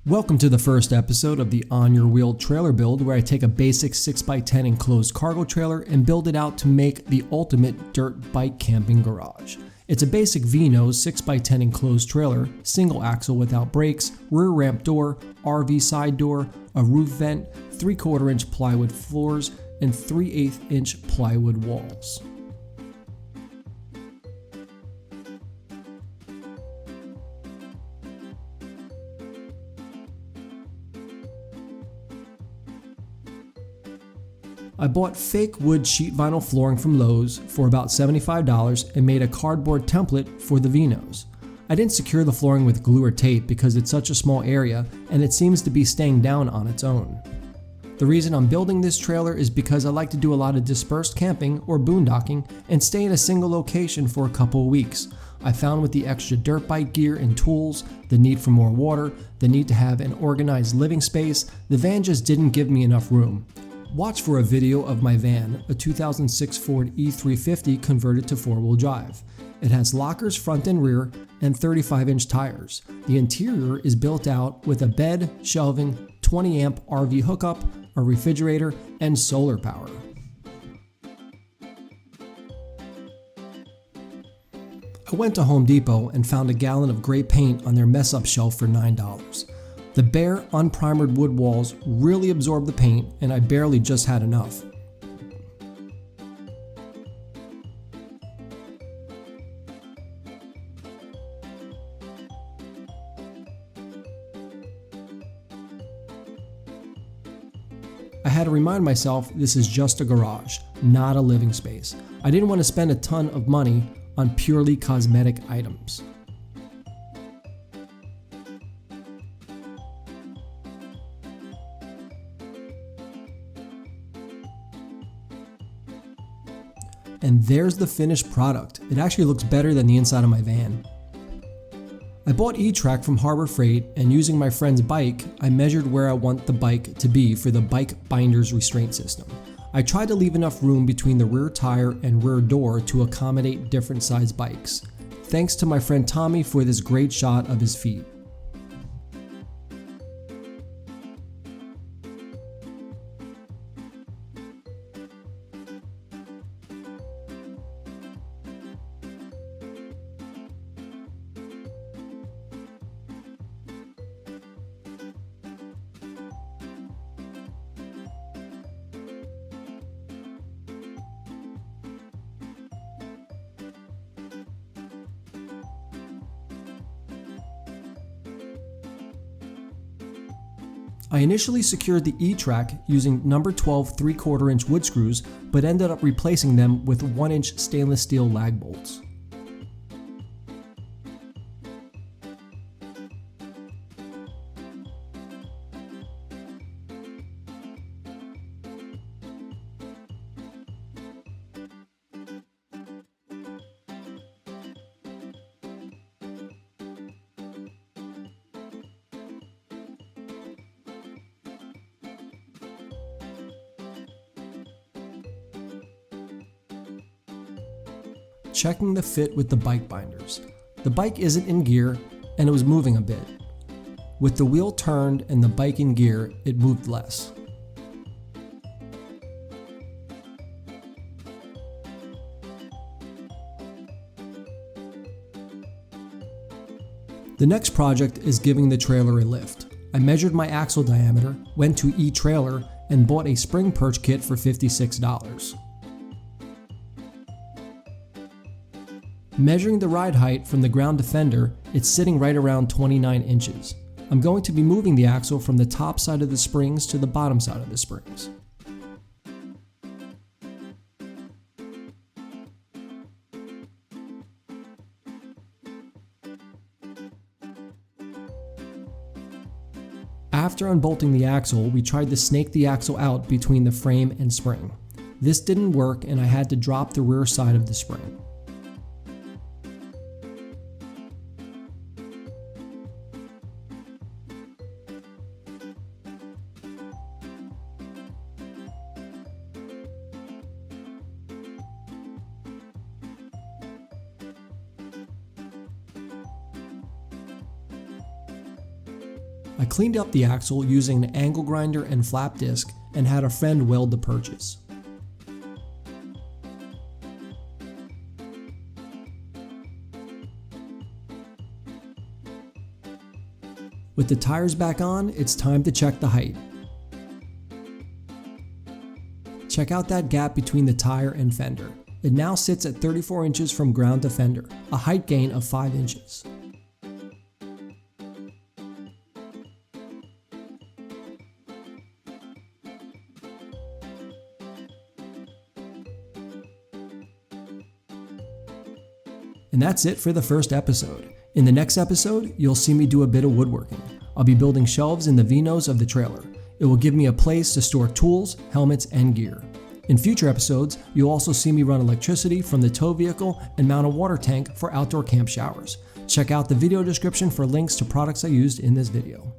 Welcome to the first episode of the On Your Wheel trailer build, where I take a basic 6x10 enclosed cargo trailer and build it out to make the ultimate dirt bike camping garage. It's a basic V-nose 6x10 enclosed trailer, single axle without brakes, rear ramp door, RV side door, a roof vent, 3/4 inch plywood floors, and 3/8 inch plywood walls. I bought fake wood sheet vinyl flooring from Lowe's for about $75 and made a cardboard template for the V-nose. I didn't secure the flooring with glue or tape because it's such a small area and it seems to be staying down on its own. The reason I'm building this trailer is because I like to do a lot of dispersed camping or boondocking and stay in a single location for a couple of weeks. I found with the extra dirt bike gear and tools, the need for more water, the need to have an organized living space, the van just didn't give me enough room. Watch for a video of my van, a 2006 Ford E350 converted to 4-wheel drive. It has lockers front and rear and 35-inch tires. The interior is built out with a bed, shelving, 20-amp RV hookup, a refrigerator, and solar power. I went to Home Depot and found a gallon of gray paint on their mess-up shelf for $9. The bare, unprimered wood walls really absorbed the paint, and I barely just had enough. I had to remind myself this is just a garage, not a living space. I didn't want to spend a ton of money on purely cosmetic items. And there's the finished product. It actually looks better than the inside of my van. I bought E-Track from Harbor Freight, and using my friend's bike, I measured where I want the bike to be for the bike Binderz restraint system. I tried to leave enough room between the rear tire and rear door to accommodate different size bikes. Thanks to my friend Tommy for this great shot of his feet. I initially secured the E-Track using number 12 3/4 inch wood screws, but ended up replacing them with 1-inch stainless steel lag bolts. Checking the fit with the bike binders. The bike isn't in gear and it was moving a bit. With the wheel turned and the bike in gear, it moved less. The next project is giving the trailer a lift. I measured my axle diameter, went to e-trailer, and bought a spring perch kit for $56. Measuring the ride height from the ground to fender, it's sitting right around 29 inches. I'm going to be moving the axle from the top side of the springs to the bottom side of the springs. After unbolting the axle, we tried to snake the axle out between the frame and spring. This didn't work and I had to drop the rear side of the spring. I cleaned up the axle using an angle grinder and flap disc and had a friend weld the perches. With the tires back on, it's time to check the height. Check out that gap between the tire and fender. It now sits at 34 inches from ground to fender, a height gain of 5 inches. And that's it for the first episode. In the next episode, you'll see me do a bit of woodworking. I'll be building shelves in the V-nose of the trailer. It will give me a place to store tools, helmets, and gear. In future episodes, you'll also see me run electricity from the tow vehicle and mount a water tank for outdoor camp showers. Check out the video description for links to products I used in this video.